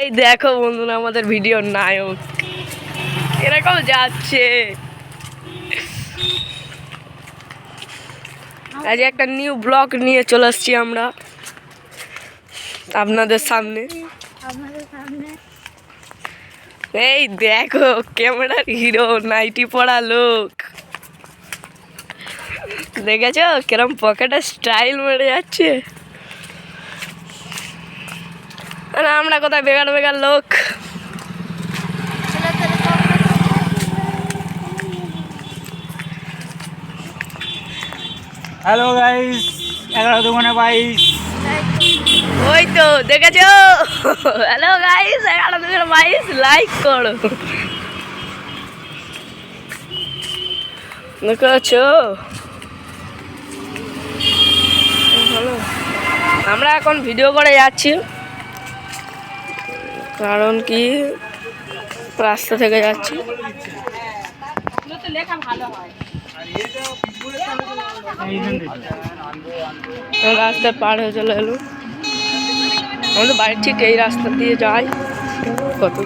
এই দেখো বন্ধুরা আমাদের ভিডিওর নায়ক এরকম যাচ্ছে। আজ একটা নিউ ব্লগ নিয়ে চলে আসছি আমরা আপনাদের সামনে। এই দেখো ক্যামেরার হিরো নাইটি পড়া লোক, দেখেছো কিরম পকেটে স্টাইল মেরে যাচ্ছে। আর আমরা কোথায় বেকার বেকার লোক। হ্যালো গাইস, 11-22 ওই তো দেখেছো। হ্যালো গাইস, 11-22 লাইক করো। দেখেছো ভালো। আমরা এখন ভিডিও করে যাচ্ছি, কারণ কি রাস্তা থেকে যাচ্ছি। রাস্তা পার হয়ে চলে এলো। আমাদের বাড়ির ঠিক এই রাস্তা দিয়ে যাই। কত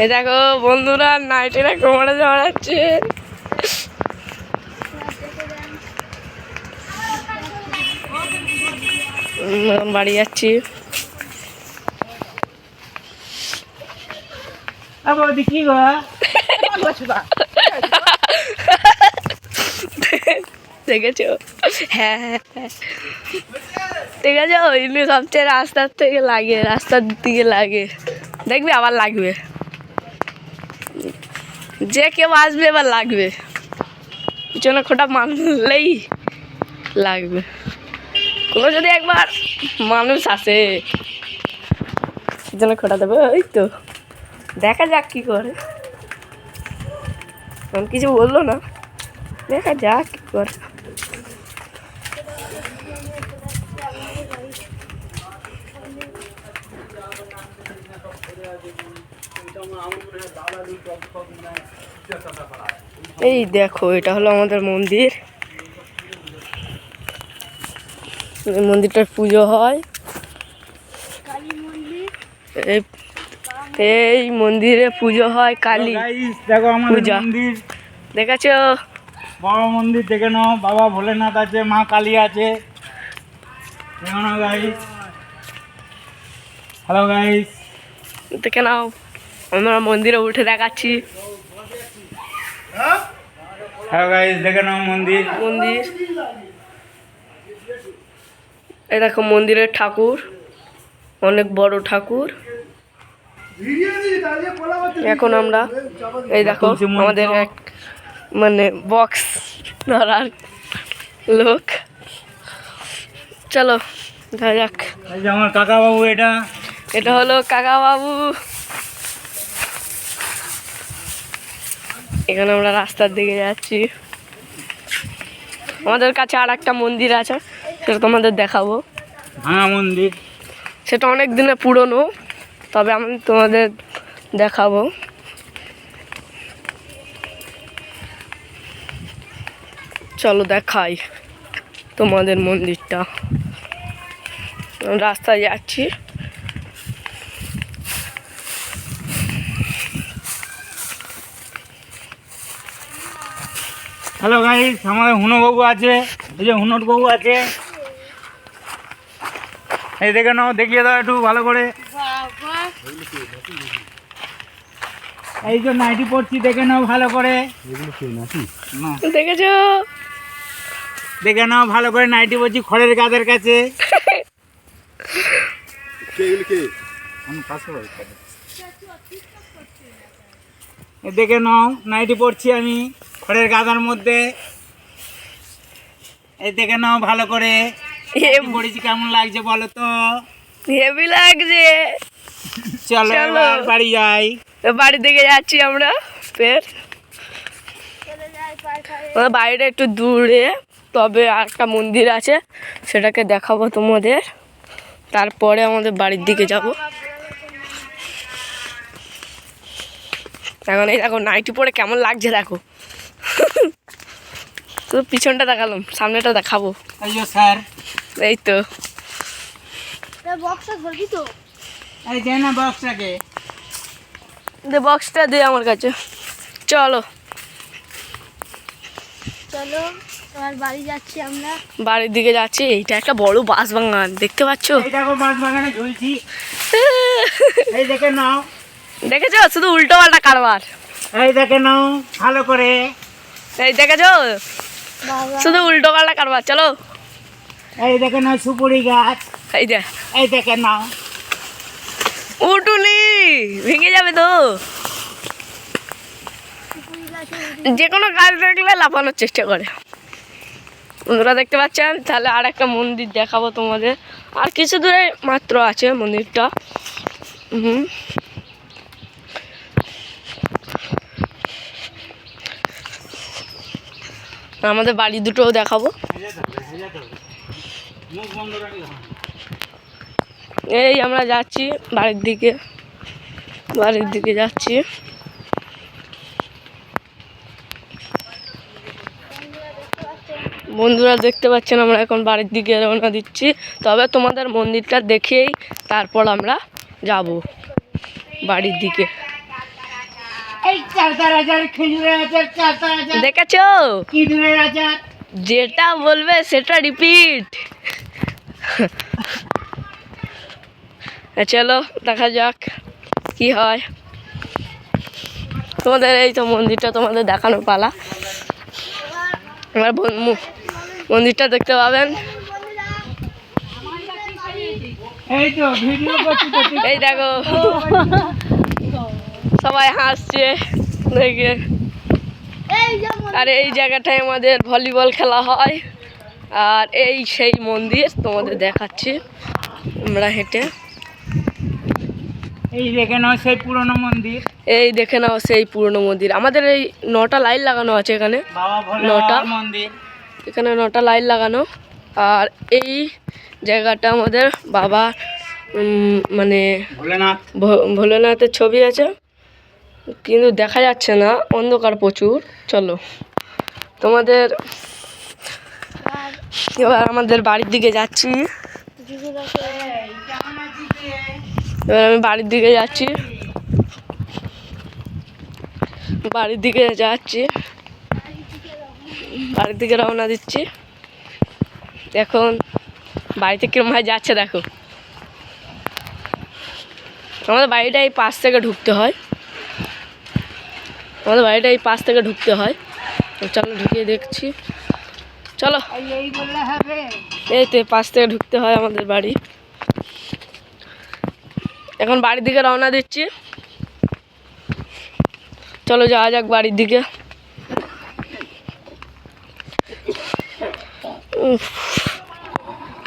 এ দেখো বন্ধুরা নাইটিরা কোমরে জড়াচ্ছে। বাড়ি যাচ্ছি। কি গো দেখেছো? হ্যাঁ হ্যাঁ হ্যাঁ দেখেছো, এমনি সবচেয়ে রাস্তার থেকে লাগে, রাস্তার দিকে লাগে, দেখবি আবার লাগবে। যে কেউ আসবে এবার লাগবে, পিছনে খোটা মারলেই লাগবে। কোনো যদি একবার মানুষ আসে পিছনে খোটা দেবে, ওই তো দেখা যাক কি করে। কিছু বললো না, দেখা যাক কি করে। এই দেখো এটা হলো আমাদের মন্দির। এই মন্দিরটার পুজো হয়। এই মন্দিরে পুজো হয় কালী দেখো আমাদের পূজা। মন্দির দেখেছো? বড় মন্দির দেখে নাও, বাবা ভোলেনাথ আছে, মা কালী আছে। দেখো না গাইস, হ্যালো গাইস, দেখে নাও, আমরা মন্দিরে উঠে দেখাচ্ছি। হ্যালো গাইস, দেখে নাও মন্দির। মন্দির এই দেখো মন্দিরের ঠাকুর, অনেক বড় ঠাকুর। এখন আমরা এই দেখো আমাদের এক মানে বক্স ধরার লোক। চলো দেখা যাক। এই যে আমার কাকা বাবু, এটা হলো কাকা বাবু। এখানে আমরা রাস্তার দিকে যাচ্ছি। আমাদের কাছে আর একটা মন্দির আছে, সেটা তোমাদের দেখাবো। ভাঙা মন্দির, সেটা অনেক দিনের পুরনো, তবে আমি তোমাদের দেখাবো। চলো দেখাই তোমাদের মন্দিরটা। রাস্তায় যাচ্ছি। হ্যালো গাইস, আমাদের হুনো বাবু আছে, এই যে হুনোট বাবু আছে। এই দেখে নাও, দেখিয়ে দাও একটু ভালো করে। এই যে নাইটি পড়ছি, দেখে নাও ভালো করে। না, দেখেছো? দেখে নাও ভালো করে, নাইটি পড়ছি খড়ের গাদের কাছে। দেখে নাও নাইটি পড়ছি আমি খড়ের গাদার মধ্যে। এই দেখে নাও ভালো করে পড়েছি, কেমন লাগছে বলো তো? হেভি লাগছে। চলো এবার বাড়ি যাই। বাড়ি থেকে যাচ্ছি আমরা ফের। আমাদের বাড়িটা একটু দূরে, তবে আর একটা মন্দির আছে, সেটাকে দেখাবো তোমাদের। তারপরে আমাদের বাড়ির দিকে যাব। এখন এই দেখো নাইটি পরে কেমন লাগছে দেখো। শুধু পিছনটা দেখালাম, সামনেটা দেখাবো। এই যে স্যার, এই তো বক্সটা ধরবি তো? এই দে না বক্সটাকে। দে বক্সটা দে আমার কাছে। চলো চলো এবার বাড়ি যাচ্ছি আমরা। বাড়ির দিকে যাচ্ছি। এইটা একটা বড় বাঁশ বাগান দেখতে পাচ্ছ। এই দেখো মাছ বাগানে ঝুলছি, এই দেখে নাও, দেখেছো শুধু উল্টো পাল্টা কারবার। এই দেখে নাও ভালো করে। এই দেখেছো বাবা শুধু উল্টো পাল্টা কারবার। চলো এই দেখে নাও সুপুরি গাছ, এই দেখ এই দেখে নাও। উঠুনি ভেঙে যাবে তো। পুকুরি গাছে যে কোনো গাছ দেখলে লাফানোর চেষ্টা করে। বন্ধুরা দেখতে পাচ্ছেন। তাহলে আর একটা মন্দির দেখাবো তোমাদের। আর কিছু দূরে মাত্র আছে মন্দিরটা। আমাদের বাড়ি দুটোও দেখাবো। মুখ বন্ধ রাখলে হবে। এই আমরা যাচ্ছি বাড়ির দিকে, বাড়ির দিকে যাচ্ছি। বন্ধুরা দেখতে পাচ্ছেন আমরা এখন বাড়ির দিকে রওনা দিচ্ছি। তবে তোমাদের মন্দিরটা দেখেই তারপর আমরা যাব বাড়ির দিকে। এই চারটার আচার, খেজুরের আচার, চারটার আচার, দেখেছো খেজুরের আচার। যেটা বলবে সেটা রিপিট। চলো দেখা যাক কি হয়। তোমাদের এই তো মন্দিরটা তোমাদের দেখানো পালা। এবার মন্দিরটা দেখতে পাবেন। এই তো ভিডিও করছি তো, ঠিক এই দেখো সবাই হাসছে দেখে। এই যে আর এই জায়গাটায় আমাদের ভলিবল খেলা হয়। আর এই সেই মন্দির তোমাদের দেখাচ্ছি আমরা হেঁটে। এই দেখে নাও সেই পুরনো মন্দির, এই দেখে নাও সেই পুরনো মন্দির। আমাদের এই 9টা লাইট লাগানো আছে এখানে। বাবা ভোলে নটা? বাবার মন্দির। এখানে 9টা লাইট লাগানো। আর এই জায়গাটা আমাদের বাবা মানে ভোলেনাথ। ভোলেনাথের ছবি আছে, কিন্তু দেখা যাচ্ছে না, অন্ধকার প্রচুর। চলো তোমাদের আর এবার আমাদের বাড়ির দিকে যাচ্ছি। দিদি গাছে এবার আমি বাড়ির দিকে যাচ্ছি, বাড়ির দিকে যাচ্ছি, বাড়ির দিকে রওনা দিচ্ছি। এখন বাড়িতে কিরম ভাই যাচ্ছে দেখো। আমাদের বাড়িটা এই পাশ থেকে ঢুকতে হয়, আমাদের বাড়িটা এই পাশ থেকে ঢুকতে হয়। চলো ঢুকিয়ে দেখছি। চলো এই বললে হবে। এই তো পাশ থেকে ঢুকতে হয় আমাদের বাড়ি। এখন বাড়ির দিকে রওনা দিচ্ছি। চলো যাওয়া যাক বাড়ির দিকে।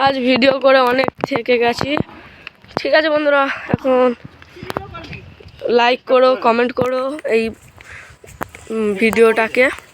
আজ ভিডিও করে অনেক থেকে গেছি। ঠিক আছে বন্ধুরা, এখন লাইক করো, কমেন্ট করো এই ভিডিওটাকে।